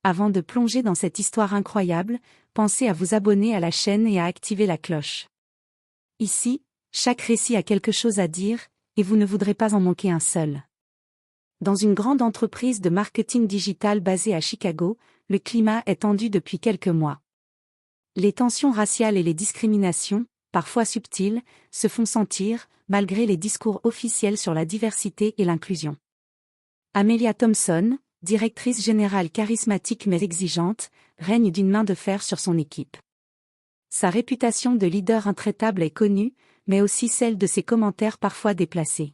Avant de plonger dans cette histoire incroyable, pensez à vous abonner à la chaîne et à activer la cloche. Ici, chaque récit a quelque chose à dire, et vous ne voudrez pas en manquer un seul. Dans une grande entreprise de marketing digital basée à Chicago, le climat est tendu depuis quelques mois. Les tensions raciales et les discriminations, parfois subtiles, se font sentir, malgré les discours officiels sur la diversité et l'inclusion. Amelia Thompson, directrice générale charismatique mais exigeante, règne d'une main de fer sur son équipe. Sa réputation de leader intraitable est connue, mais aussi celle de ses commentaires parfois déplacés.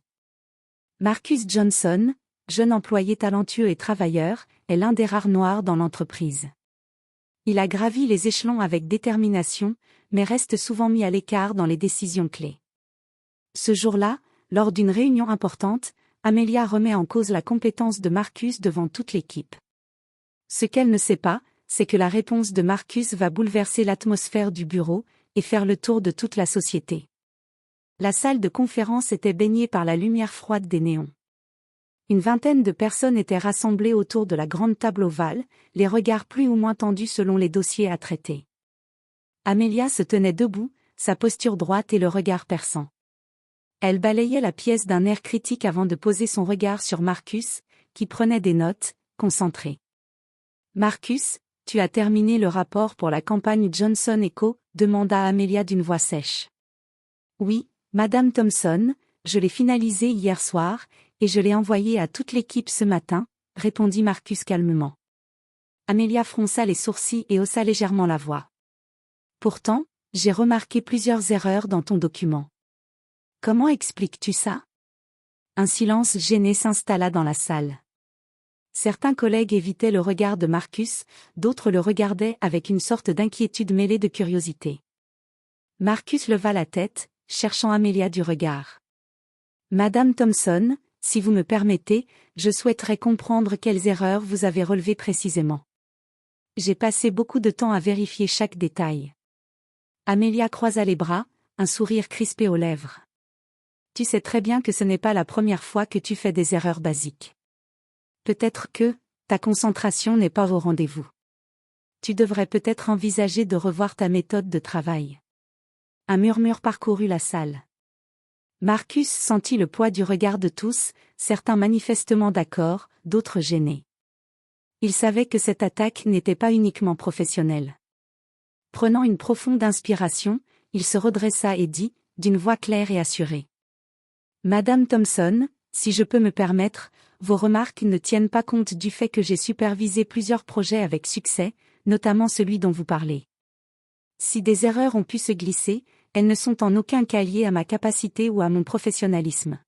Marcus Johnson, jeune employé talentueux et travailleur, est l'un des rares noirs dans l'entreprise. Il a gravi les échelons avec détermination, mais reste souvent mis à l'écart dans les décisions clés. Ce jour-là, lors d'une réunion importante, Amelia remet en cause la compétence de Marcus devant toute l'équipe. Ce qu'elle ne sait pas, c'est que la réponse de Marcus va bouleverser l'atmosphère du bureau et faire le tour de toute la société. La salle de conférence était baignée par la lumière froide des néons. Une vingtaine de personnes étaient rassemblées autour de la grande table ovale, les regards plus ou moins tendus selon les dossiers à traiter. Amelia se tenait debout, sa posture droite et le regard perçant. Elle balayait la pièce d'un air critique avant de poser son regard sur Marcus, qui prenait des notes, concentré. « Marcus, tu as terminé le rapport pour la campagne Johnson & Co. » demanda Amelia d'une voix sèche. « Oui, Madame Thompson, je l'ai finalisé hier soir, et je l'ai envoyé à toute l'équipe ce matin, » répondit Marcus calmement. Amelia fronça les sourcils et haussa légèrement la voix. « Pourtant, j'ai remarqué plusieurs erreurs dans ton document. Comment expliques-tu ça ?» Un silence gêné s'installa dans la salle. Certains collègues évitaient le regard de Marcus, d'autres le regardaient avec une sorte d'inquiétude mêlée de curiosité. Marcus leva la tête, cherchant Amelia du regard. « Madame Thompson, si vous me permettez, je souhaiterais comprendre quelles erreurs vous avez relevées précisément. J'ai passé beaucoup de temps à vérifier chaque détail. » Amelia croisa les bras, un sourire crispé aux lèvres. « Tu sais très bien que ce n'est pas la première fois que tu fais des erreurs basiques. Peut-être que ta concentration n'est pas au rendez-vous. Tu devrais peut-être envisager de revoir ta méthode de travail. » Un murmure parcourut la salle. Marcus sentit le poids du regard de tous, certains manifestement d'accord, d'autres gênés. Il savait que cette attaque n'était pas uniquement professionnelle. Prenant une profonde inspiration, il se redressa et dit, d'une voix claire et assurée. « Madame Thompson, si je peux me permettre, vos remarques ne tiennent pas compte du fait que j'ai supervisé plusieurs projets avec succès, notamment celui dont vous parlez. Si des erreurs ont pu se glisser, elles ne sont en aucun cas liées à ma capacité ou à mon professionnalisme.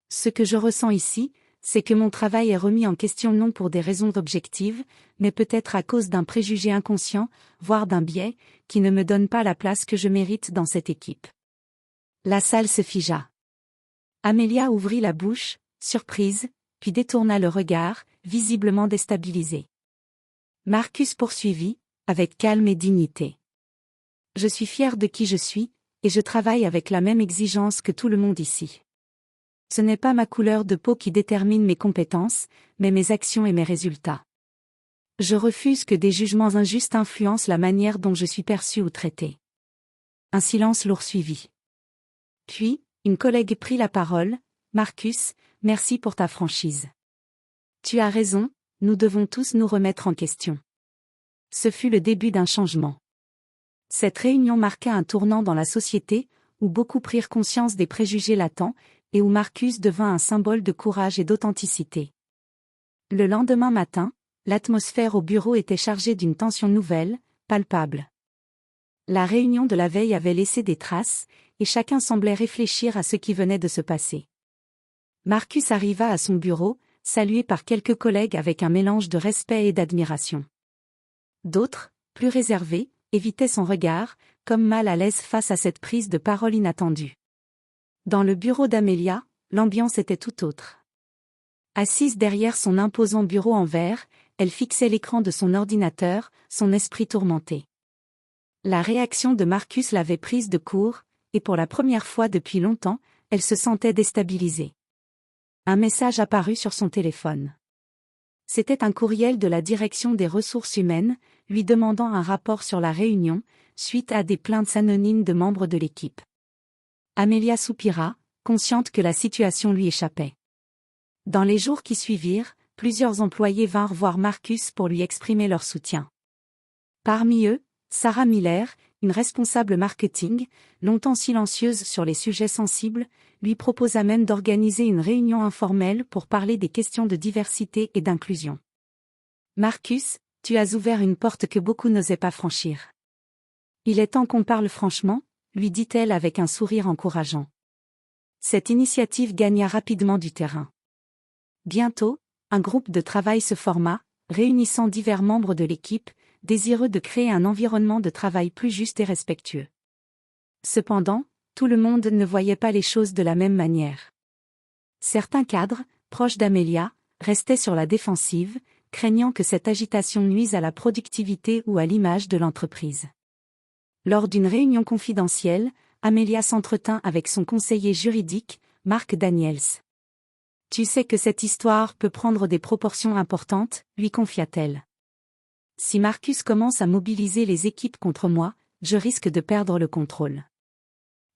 Ce que je ressens ici, c'est que mon travail est remis en question non pour des raisons objectives, mais peut-être à cause d'un préjugé inconscient, voire d'un biais, qui ne me donne pas la place que je mérite dans cette équipe. » La salle se figea. Amelia ouvrit la bouche, surprise, puis détourna le regard, visiblement déstabilisée. Marcus poursuivit, avec calme et dignité. « Je suis fier de qui je suis, et je travaille avec la même exigence que tout le monde ici. Ce n'est pas ma couleur de peau qui détermine mes compétences, mais mes actions et mes résultats. Je refuse que des jugements injustes influencent la manière dont je suis perçu ou traité. » Un silence lourd suivit. Puis, une collègue prit la parole. « Marcus, merci pour ta franchise. Tu as raison, nous devons tous nous remettre en question. » Ce fut le début d'un changement. Cette réunion marqua un tournant dans la société, où beaucoup prirent conscience des préjugés latents, et où Marcus devint un symbole de courage et d'authenticité. Le lendemain matin, l'atmosphère au bureau était chargée d'une tension nouvelle, palpable. La réunion de la veille avait laissé des traces, et chacun semblait réfléchir à ce qui venait de se passer. Marcus arriva à son bureau, salué par quelques collègues avec un mélange de respect et d'admiration. D'autres, plus réservés, évitaient son regard, comme mal à l'aise face à cette prise de parole inattendue. Dans le bureau d'Amelia, l'ambiance était tout autre. Assise derrière son imposant bureau en verre, elle fixait l'écran de son ordinateur, son esprit tourmenté. La réaction de Marcus l'avait prise de court, et pour la première fois depuis longtemps, elle se sentait déstabilisée. Un message apparut sur son téléphone. C'était un courriel de la direction des ressources humaines, lui demandant un rapport sur la réunion, suite à des plaintes anonymes de membres de l'équipe. Amelia soupira, consciente que la situation lui échappait. Dans les jours qui suivirent, plusieurs employés vinrent voir Marcus pour lui exprimer leur soutien. Parmi eux, Sarah Miller, une responsable marketing, longtemps silencieuse sur les sujets sensibles, lui proposa même d'organiser une réunion informelle pour parler des questions de diversité et d'inclusion. Marcus, tu as ouvert une porte que beaucoup n'osaient pas franchir. Il est temps qu'on parle franchement, lui dit-elle avec un sourire encourageant. Cette initiative gagna rapidement du terrain. Bientôt, un groupe de travail se forma, réunissant divers membres de l'équipe, désireux de créer un environnement de travail plus juste et respectueux. Cependant, tout le monde ne voyait pas les choses de la même manière. Certains cadres, proches d'Amelia, restaient sur la défensive, craignant que cette agitation nuise à la productivité ou à l'image de l'entreprise. Lors d'une réunion confidentielle, Amelia s'entretint avec son conseiller juridique, Mark Daniels. « Tu sais que cette histoire peut prendre des proportions importantes », lui confia-t-elle. « Si Marcus commence à mobiliser les équipes contre moi, je risque de perdre le contrôle. »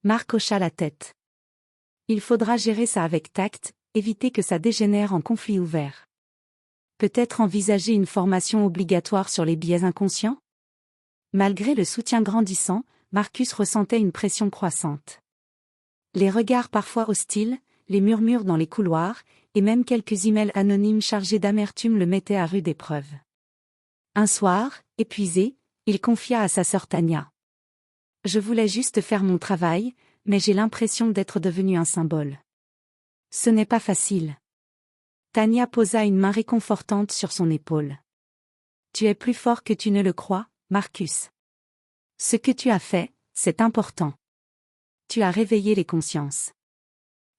Mark hocha la tête. « Il faudra gérer ça avec tact, éviter que ça dégénère en conflit ouvert. Peut-être envisager une formation obligatoire sur les biais inconscients ?» Malgré le soutien grandissant, Marcus ressentait une pression croissante. Les regards parfois hostiles, les murmures dans les couloirs, et même quelques emails anonymes chargés d'amertume le mettaient à rude épreuve. Un soir, épuisé, il confia à sa sœur Tania. « Je voulais juste faire mon travail, mais j'ai l'impression d'être devenu un symbole. Ce n'est pas facile. » Tania posa une main réconfortante sur son épaule. « Tu es plus fort que tu ne le crois, Marcus. Ce que tu as fait, c'est important. Tu as réveillé les consciences. »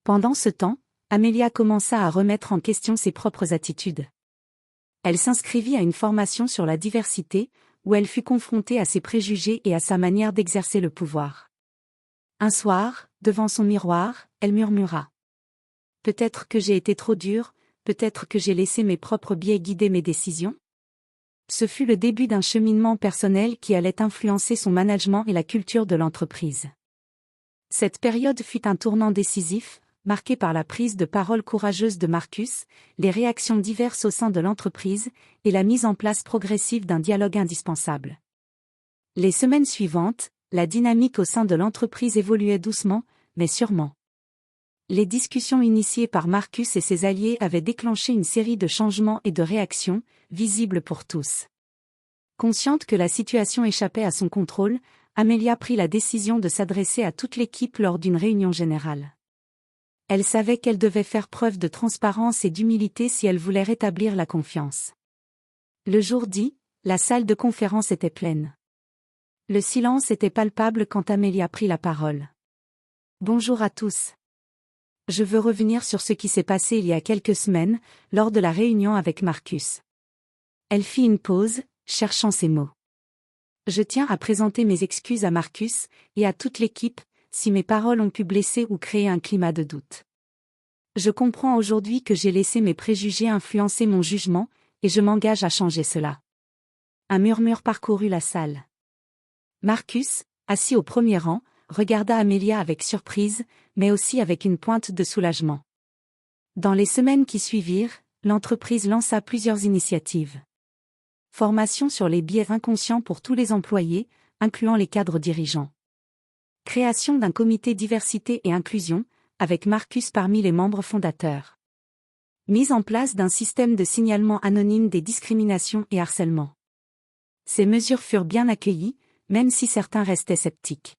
Pendant ce temps, Amelia commença à remettre en question ses propres attitudes. Elle s'inscrivit à une formation sur la diversité, où elle fut confrontée à ses préjugés et à sa manière d'exercer le pouvoir. Un soir, devant son miroir, elle murmura. « Peut-être que j'ai été trop dure, peut-être que j'ai laissé mes propres biais guider mes décisions. » Ce fut le début d'un cheminement personnel qui allait influencer son management et la culture de l'entreprise. Cette période fut un tournant décisif, marqué par la prise de parole courageuse de Marcus, les réactions diverses au sein de l'entreprise, et la mise en place progressive d'un dialogue indispensable. Les semaines suivantes, la dynamique au sein de l'entreprise évoluait doucement, mais sûrement. Les discussions initiées par Marcus et ses alliés avaient déclenché une série de changements et de réactions, visibles pour tous. Consciente que la situation échappait à son contrôle, Amelia prit la décision de s'adresser à toute l'équipe lors d'une réunion générale. Elle savait qu'elle devait faire preuve de transparence et d'humilité si elle voulait rétablir la confiance. Le jour dit, la salle de conférence était pleine. Le silence était palpable quand Amelia prit la parole. « Bonjour à tous. Je veux revenir sur ce qui s'est passé il y a quelques semaines, lors de la réunion avec Marcus. » Elle fit une pause, cherchant ses mots. « Je tiens à présenter mes excuses à Marcus, et à toute l'équipe, si mes paroles ont pu blesser ou créer un climat de doute. Je comprends aujourd'hui que j'ai laissé mes préjugés influencer mon jugement, et je m'engage à changer cela. » Un murmure parcourut la salle. Marcus, assis au premier rang, regarda Amelia avec surprise, mais aussi avec une pointe de soulagement. Dans les semaines qui suivirent, l'entreprise lança plusieurs initiatives. Formation sur les biais inconscients pour tous les employés, incluant les cadres dirigeants. Création d'un comité diversité et inclusion, avec Marcus parmi les membres fondateurs. Mise en place d'un système de signalement anonyme des discriminations et harcèlements. Ces mesures furent bien accueillies, même si certains restaient sceptiques.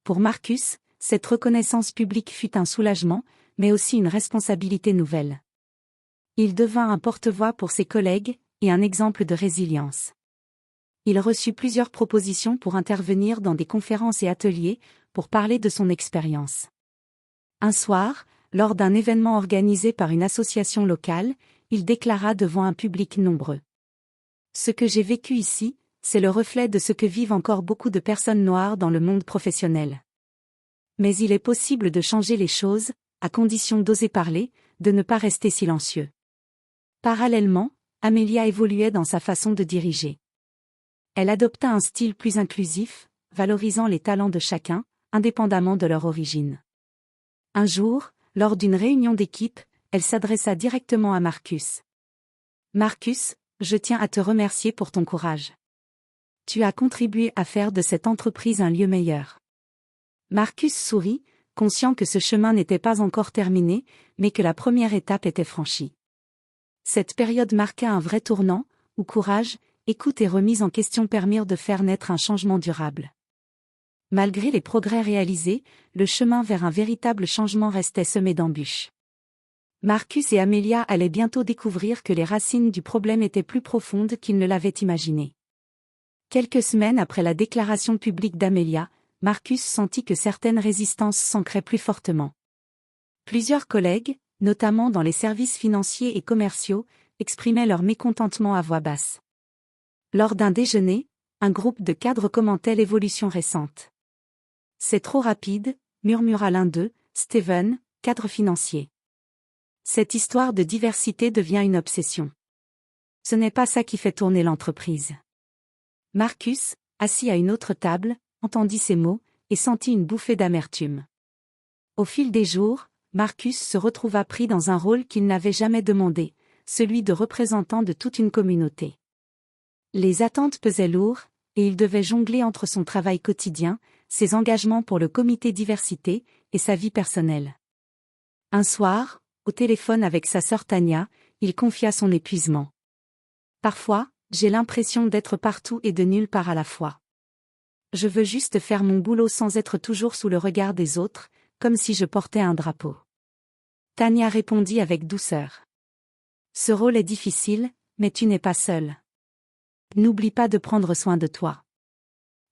Pour Marcus, cette reconnaissance publique fut un soulagement, mais aussi une responsabilité nouvelle. Il devint un porte-voix pour ses collègues, et un exemple de résilience. Il reçut plusieurs propositions pour intervenir dans des conférences et ateliers, pour parler de son expérience. Un soir, lors d'un événement organisé par une association locale, il déclara devant un public nombreux. « Ce que j'ai vécu ici, c'est le reflet de ce que vivent encore beaucoup de personnes noires dans le monde professionnel. Mais il est possible de changer les choses, à condition d'oser parler, de ne pas rester silencieux. » Parallèlement, Amelia évoluait dans sa façon de diriger. Elle adopta un style plus inclusif, valorisant les talents de chacun, indépendamment de leur origine. Un jour, lors d'une réunion d'équipe, elle s'adressa directement à Marcus. « Marcus, je tiens à te remercier pour ton courage. Tu as contribué à faire de cette entreprise un lieu meilleur. » Marcus sourit, conscient que ce chemin n'était pas encore terminé, mais que la première étape était franchie. Cette période marqua un vrai tournant, où courage, écoute et remise en question permirent de faire naître un changement durable. Malgré les progrès réalisés, le chemin vers un véritable changement restait semé d'embûches. Marcus et Amelia allaient bientôt découvrir que les racines du problème étaient plus profondes qu'ils ne l'avaient imaginé. Quelques semaines après la déclaration publique d'Amelia, Marcus sentit que certaines résistances s'ancraient plus fortement. Plusieurs collègues, notamment dans les services financiers et commerciaux, exprimaient leur mécontentement à voix basse. Lors d'un déjeuner, un groupe de cadres commentait l'évolution récente. « C'est trop rapide », murmura l'un d'eux, Steven, cadre financier. « Cette histoire de diversité devient une obsession. Ce n'est pas ça qui fait tourner l'entreprise. » Marcus, assis à une autre table, entendit ces mots, et sentit une bouffée d'amertume. Au fil des jours, Marcus se retrouva pris dans un rôle qu'il n'avait jamais demandé, celui de représentant de toute une communauté. Les attentes pesaient lourd, et il devait jongler entre son travail quotidien, ses engagements pour le comité diversité, et sa vie personnelle. Un soir, au téléphone avec sa sœur Tania, il confia son épuisement. « Parfois, j'ai l'impression d'être partout et de nulle part à la fois. Je veux juste faire mon boulot sans être toujours sous le regard des autres, comme si je portais un drapeau. » Tania répondit avec douceur. « Ce rôle est difficile, mais tu n'es pas seule. N'oublie pas de prendre soin de toi. »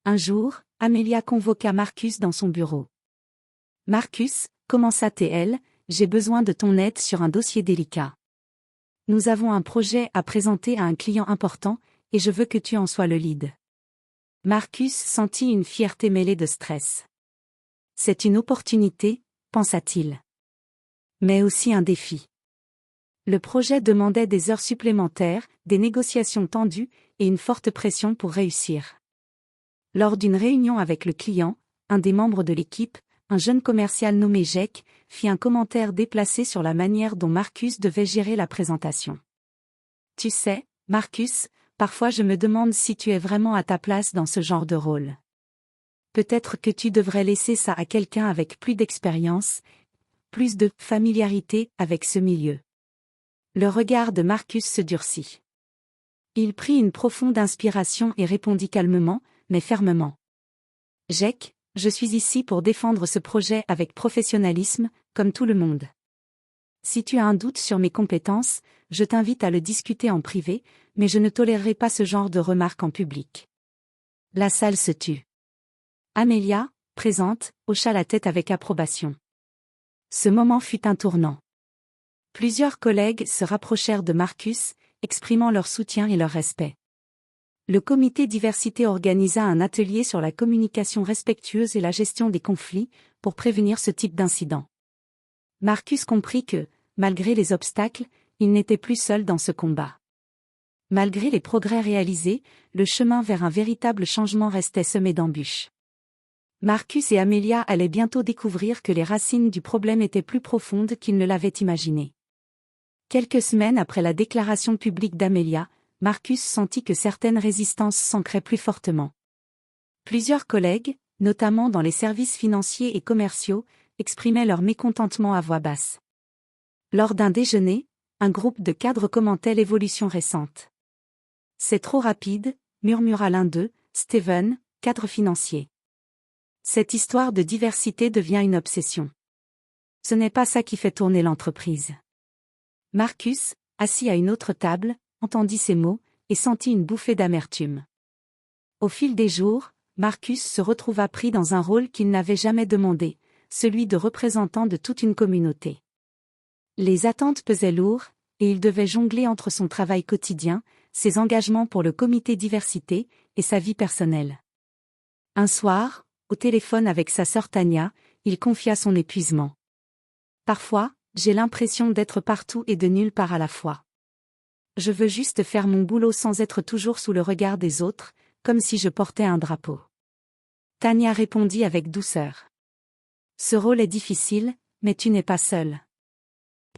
Un jour, Amelia convoqua Marcus dans son bureau. « Marcus, commença-t-elle, j'ai besoin de ton aide sur un dossier délicat. Nous avons un projet à présenter à un client important, et je veux que tu en sois le lead. » Marcus sentit une fierté mêlée de stress. « C'est une opportunité, pensa-t-il. Mais aussi un défi. » Le projet demandait des heures supplémentaires, des négociations tendues, et une forte pression pour réussir. Lors d'une réunion avec le client, un des membres de l'équipe, un jeune commercial nommé Jake, fit un commentaire déplacé sur la manière dont Marcus devait gérer la présentation. « Tu sais, Marcus, parfois je me demande si tu es vraiment à ta place dans ce genre de rôle. Peut-être que tu devrais laisser ça à quelqu'un avec plus d'expérience, plus de familiarité avec ce milieu. » Le regard de Marcus se durcit. Il prit une profonde inspiration et répondit calmement, mais fermement. « Jake, je suis ici pour défendre ce projet avec professionnalisme, comme tout le monde. Si tu as un doute sur mes compétences, je t'invite à le discuter en privé, mais je ne tolérerai pas ce genre de remarques en public. » La salle se tut. Amelia, présente, hocha la tête avec approbation. Ce moment fut un tournant. Plusieurs collègues se rapprochèrent de Marcus, exprimant leur soutien et leur respect. Le comité diversité organisa un atelier sur la communication respectueuse et la gestion des conflits, pour prévenir ce type d'incident. Marcus comprit que, malgré les obstacles, il n'était plus seul dans ce combat. Malgré les progrès réalisés, le chemin vers un véritable changement restait semé d'embûches. Marcus et Amelia allaient bientôt découvrir que les racines du problème étaient plus profondes qu'ils ne l'avaient imaginé. Quelques semaines après la déclaration publique d'Amelia, Marcus sentit que certaines résistances s'ancraient plus fortement. Plusieurs collègues, notamment dans les services financiers et commerciaux, exprimaient leur mécontentement à voix basse. Lors d'un déjeuner, un groupe de cadres commentait l'évolution récente. « C'est trop rapide », murmura l'un d'eux, Steven, cadre financier. « Cette histoire de diversité devient une obsession. Ce n'est pas ça qui fait tourner l'entreprise. » Marcus, assis à une autre table, entendit ces mots, et sentit une bouffée d'amertume. Au fil des jours, Marcus se retrouva pris dans un rôle qu'il n'avait jamais demandé, celui de représentant de toute une communauté. Les attentes pesaient lourd, et il devait jongler entre son travail quotidien, ses engagements pour le comité diversité, et sa vie personnelle. Un soir, au téléphone avec sa sœur Tania, il confia son épuisement. « Parfois, j'ai l'impression d'être partout et de nulle part à la fois. Je veux juste faire mon boulot sans être toujours sous le regard des autres, comme si je portais un drapeau. Tania répondit avec douceur. Ce rôle est difficile, mais tu n'es pas seule.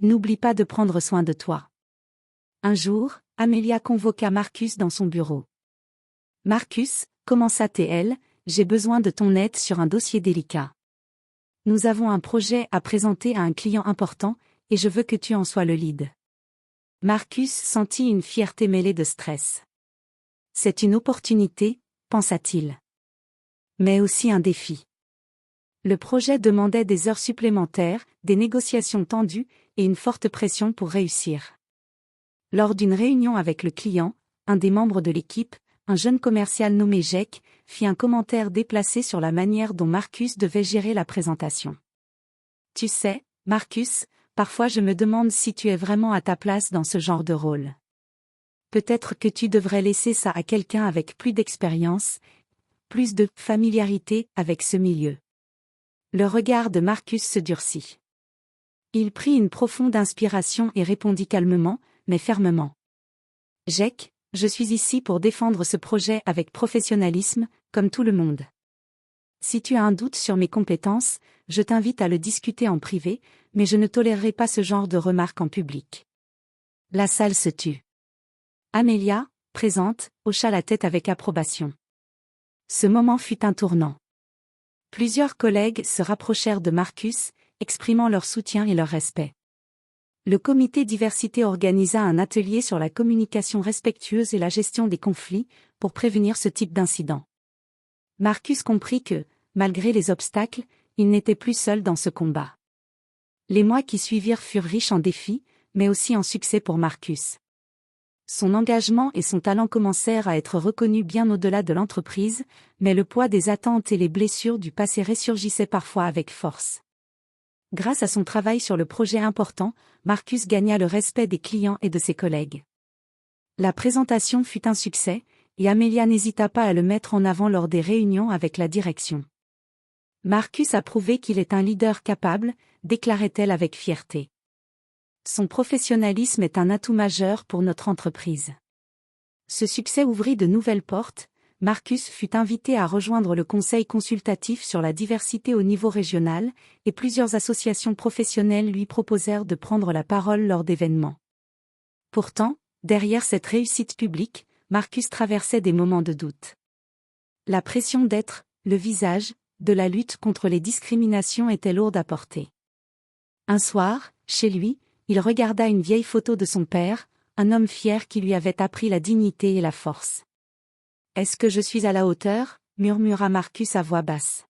N'oublie pas de prendre soin de toi. Un jour, Amelia convoqua Marcus dans son bureau. Marcus, commença-t-elle, j'ai besoin de ton aide sur un dossier délicat. Nous avons un projet à présenter à un client important, et je veux que tu en sois le lead. Marcus sentit une fierté mêlée de stress. C'est une opportunité, pensa-t-il. Mais aussi un défi. Le projet demandait des heures supplémentaires, des négociations tendues, et une forte pression pour réussir. Lors d'une réunion avec le client, un des membres de l'équipe, un jeune commercial nommé Jack, fit un commentaire déplacé sur la manière dont Marcus devait gérer la présentation. Tu sais, Marcus, parfois je me demande si tu es vraiment à ta place dans ce genre de rôle. Peut-être que tu devrais laisser ça à quelqu'un avec plus d'expérience, plus de familiarité avec ce milieu. Le regard de Marcus se durcit. Il prit une profonde inspiration et répondit calmement, mais fermement. Jack, je suis ici pour défendre ce projet avec professionnalisme, comme tout le monde. Si tu as un doute sur mes compétences, je t'invite à le discuter en privé, mais je ne tolérerai pas ce genre de remarques en public. La salle se tut. Amelia, présente, hocha la tête avec approbation. Ce moment fut un tournant. Plusieurs collègues se rapprochèrent de Marcus, exprimant leur soutien et leur respect. Le comité diversité organisa un atelier sur la communication respectueuse et la gestion des conflits, pour prévenir ce type d'incident. Marcus comprit que, malgré les obstacles, il n'était plus seul dans ce combat. Les mois qui suivirent furent riches en défis, mais aussi en succès pour Marcus. Son engagement et son talent commencèrent à être reconnus bien au-delà de l'entreprise, mais le poids des attentes et les blessures du passé ressurgissaient parfois avec force. Grâce à son travail sur le projet important, Marcus gagna le respect des clients et de ses collègues. La présentation fut un succès, et Amelia n'hésita pas à le mettre en avant lors des réunions avec la direction. Marcus a prouvé qu'il est un leader capable, déclarait-elle avec fierté. Son professionnalisme est un atout majeur pour notre entreprise. Ce succès ouvrit de nouvelles portes. Marcus fut invité à rejoindre le conseil consultatif sur la diversité au niveau régional, et plusieurs associations professionnelles lui proposèrent de prendre la parole lors d'événements. Pourtant, derrière cette réussite publique, Marcus traversait des moments de doute. La pression d'être le visage de la lutte contre les discriminations était lourde à porter. Un soir, chez lui, il regarda une vieille photo de son père, un homme fier qui lui avait appris la dignité et la force. « Est-ce que je suis à la hauteur ?» murmura Marcus à voix basse.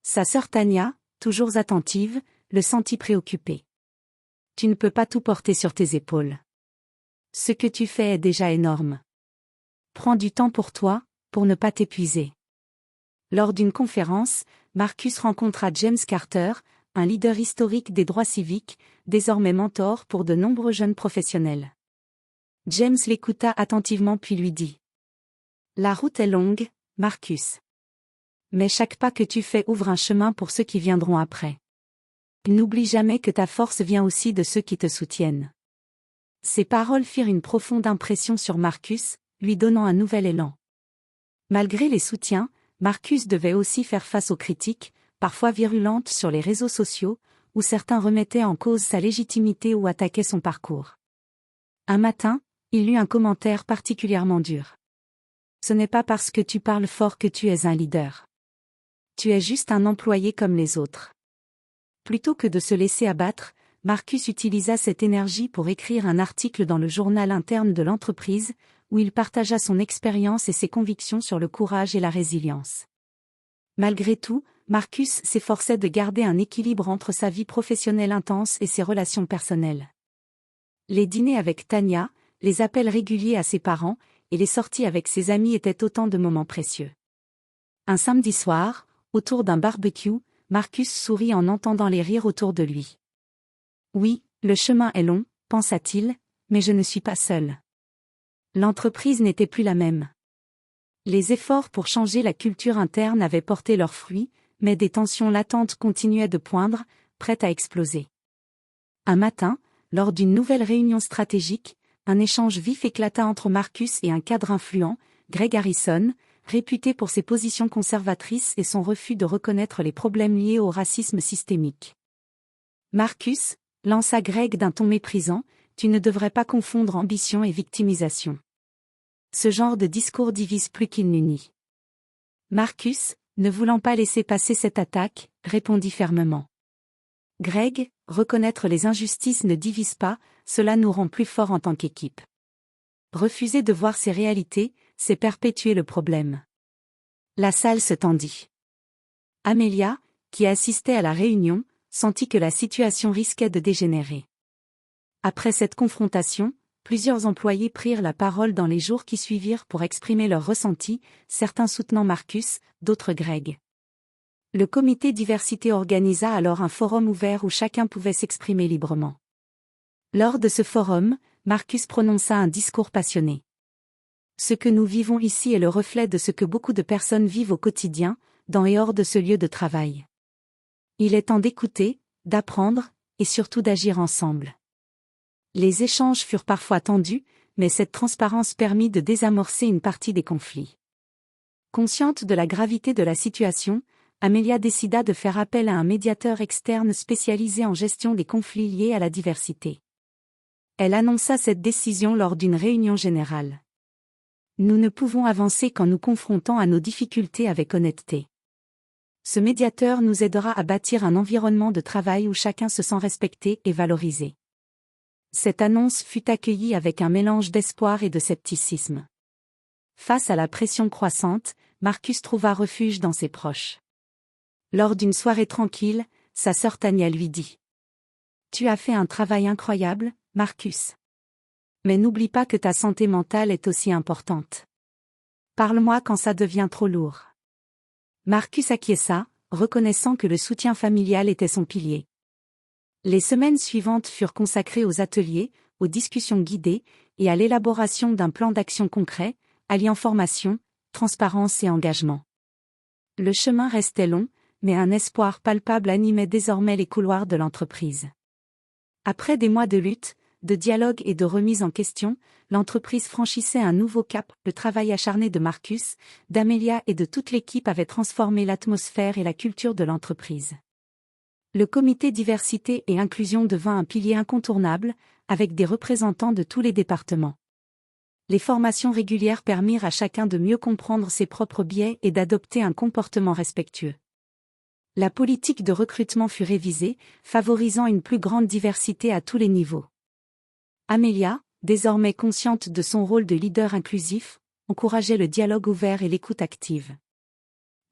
Sa sœur Tania, toujours attentive, le sentit préoccupé. « Tu ne peux pas tout porter sur tes épaules. Ce que tu fais est déjà énorme. Prends du temps pour toi, pour ne pas t'épuiser. » Lors d'une conférence, Marcus rencontra James Carter, un leader historique des droits civiques, désormais mentor pour de nombreux jeunes professionnels. James l'écouta attentivement puis lui dit : « La route est longue, Marcus. Mais chaque pas que tu fais ouvre un chemin pour ceux qui viendront après. N'oublie jamais que ta force vient aussi de ceux qui te soutiennent. » Ces paroles firent une profonde impression sur Marcus, lui donnant un nouvel élan. Malgré les soutiens, Marcus devait aussi faire face aux critiques, parfois virulentes sur les réseaux sociaux, où certains remettaient en cause sa légitimité ou attaquaient son parcours. Un matin, il lut un commentaire particulièrement dur. « Ce n'est pas parce que tu parles fort que tu es un leader. Tu es juste un employé comme les autres. » Plutôt que de se laisser abattre, Marcus utilisa cette énergie pour écrire un article dans le journal interne de l'entreprise, où il partagea son expérience et ses convictions sur le courage et la résilience. Malgré tout, Marcus s'efforçait de garder un équilibre entre sa vie professionnelle intense et ses relations personnelles. Les dîners avec Tania, les appels réguliers à ses parents, et les sorties avec ses amis étaient autant de moments précieux. Un samedi soir, autour d'un barbecue, Marcus sourit en entendant les rires autour de lui. « Oui, le chemin est long, pensa-t-il, mais je ne suis pas seul. » L'entreprise n'était plus la même. Les efforts pour changer la culture interne avaient porté leurs fruits, mais des tensions latentes continuaient de poindre, prêtes à exploser. Un matin, lors d'une nouvelle réunion stratégique, un échange vif éclata entre Marcus et un cadre influent, Greg Harrison, réputé pour ses positions conservatrices et son refus de reconnaître les problèmes liés au racisme systémique. Marcus lança Greg d'un ton méprisant, « Tu ne devrais pas confondre ambition et victimisation. Ce genre de discours divise plus qu'il n'unit. » Marcus, ne voulant pas laisser passer cette attaque, répondit fermement. Greg, reconnaître les injustices ne divise pas, cela nous rend plus forts en tant qu'équipe. Refuser de voir ces réalités, c'est perpétuer le problème. La salle se tendit. Amelia, qui assistait à la réunion, sentit que la situation risquait de dégénérer. Après cette confrontation, plusieurs employés prirent la parole dans les jours qui suivirent pour exprimer leurs ressentis, certains soutenant Marcus, d'autres Greg. Le comité diversité organisa alors un forum ouvert où chacun pouvait s'exprimer librement. Lors de ce forum, Marcus prononça un discours passionné. Ce que nous vivons ici est le reflet de ce que beaucoup de personnes vivent au quotidien, dans et hors de ce lieu de travail. Il est temps d'écouter, d'apprendre, et surtout d'agir ensemble. Les échanges furent parfois tendus, mais cette transparence permit de désamorcer une partie des conflits. Consciente de la gravité de la situation, Amelia décida de faire appel à un médiateur externe spécialisé en gestion des conflits liés à la diversité. Elle annonça cette décision lors d'une réunion générale. Nous ne pouvons avancer qu'en nous confrontant à nos difficultés avec honnêteté. Ce médiateur nous aidera à bâtir un environnement de travail où chacun se sent respecté et valorisé. Cette annonce fut accueillie avec un mélange d'espoir et de scepticisme. Face à la pression croissante, Marcus trouva refuge dans ses proches. Lors d'une soirée tranquille, sa sœur Tania lui dit : « Tu as fait un travail incroyable, Marcus. Mais n'oublie pas que ta santé mentale est aussi importante. Parle-moi quand ça devient trop lourd. » Marcus acquiesça, reconnaissant que le soutien familial était son pilier. Les semaines suivantes furent consacrées aux ateliers, aux discussions guidées, et à l'élaboration d'un plan d'action concret, alliant formation, transparence et engagement. Le chemin restait long, mais un espoir palpable animait désormais les couloirs de l'entreprise. Après des mois de lutte, de dialogue et de remise en question, l'entreprise franchissait un nouveau cap. Le travail acharné de Marcus, d'Amelia et de toute l'équipe avait transformé l'atmosphère et la culture de l'entreprise. Le comité diversité et inclusion devint un pilier incontournable, avec des représentants de tous les départements. Les formations régulières permirent à chacun de mieux comprendre ses propres biais et d'adopter un comportement respectueux. La politique de recrutement fut révisée, favorisant une plus grande diversité à tous les niveaux. Amelia, désormais consciente de son rôle de leader inclusif, encourageait le dialogue ouvert et l'écoute active.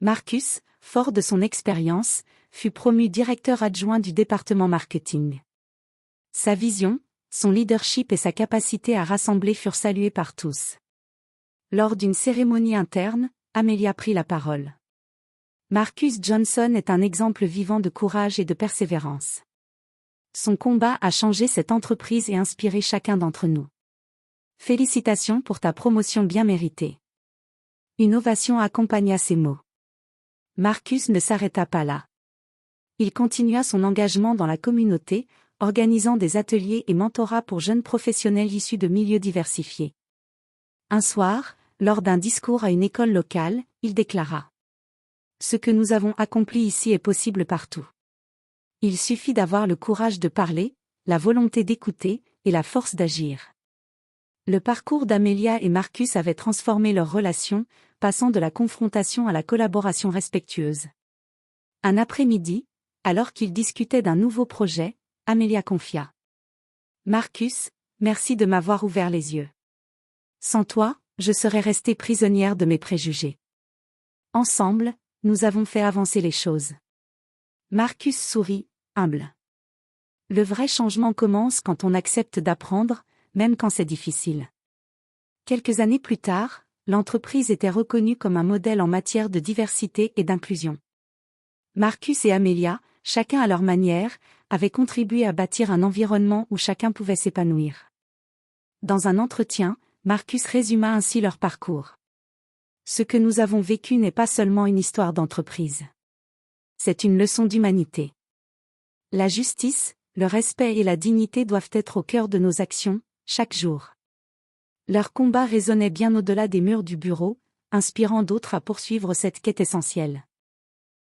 Marcus, fort de son expérience, fut promu directeur adjoint du département marketing. Sa vision, son leadership et sa capacité à rassembler furent salués par tous. Lors d'une cérémonie interne, Amelia prit la parole. Marcus Johnson est un exemple vivant de courage et de persévérance. Son combat a changé cette entreprise et inspiré chacun d'entre nous. Félicitations pour ta promotion bien méritée. Une ovation accompagna ces mots. Marcus ne s'arrêta pas là. Il continua son engagement dans la communauté, organisant des ateliers et mentorats pour jeunes professionnels issus de milieux diversifiés. Un soir, lors d'un discours à une école locale, il déclara : « Ce que nous avons accompli ici est possible partout. Il suffit d'avoir le courage de parler, la volonté d'écouter, et la force d'agir. » Le parcours d'Amelia et Marcus avait transformé leur relation, passant de la confrontation à la collaboration respectueuse. Un après-midi, alors qu'ils discutaient d'un nouveau projet, Amelia confia : « Marcus, merci de m'avoir ouvert les yeux. Sans toi, je serais restée prisonnière de mes préjugés. Ensemble, nous avons fait avancer les choses. » Marcus sourit, humble. Le vrai changement commence quand on accepte d'apprendre, même quand c'est difficile. Quelques années plus tard, l'entreprise était reconnue comme un modèle en matière de diversité et d'inclusion. Marcus et Amelia, chacun à leur manière, avaient contribué à bâtir un environnement où chacun pouvait s'épanouir. Dans un entretien, Marcus résuma ainsi leur parcours. « Ce que nous avons vécu n'est pas seulement une histoire d'entreprise. C'est une leçon d'humanité. La justice, le respect et la dignité doivent être au cœur de nos actions, chaque jour. Leur combat résonnait bien au-delà des murs du bureau, inspirant d'autres à poursuivre cette quête essentielle.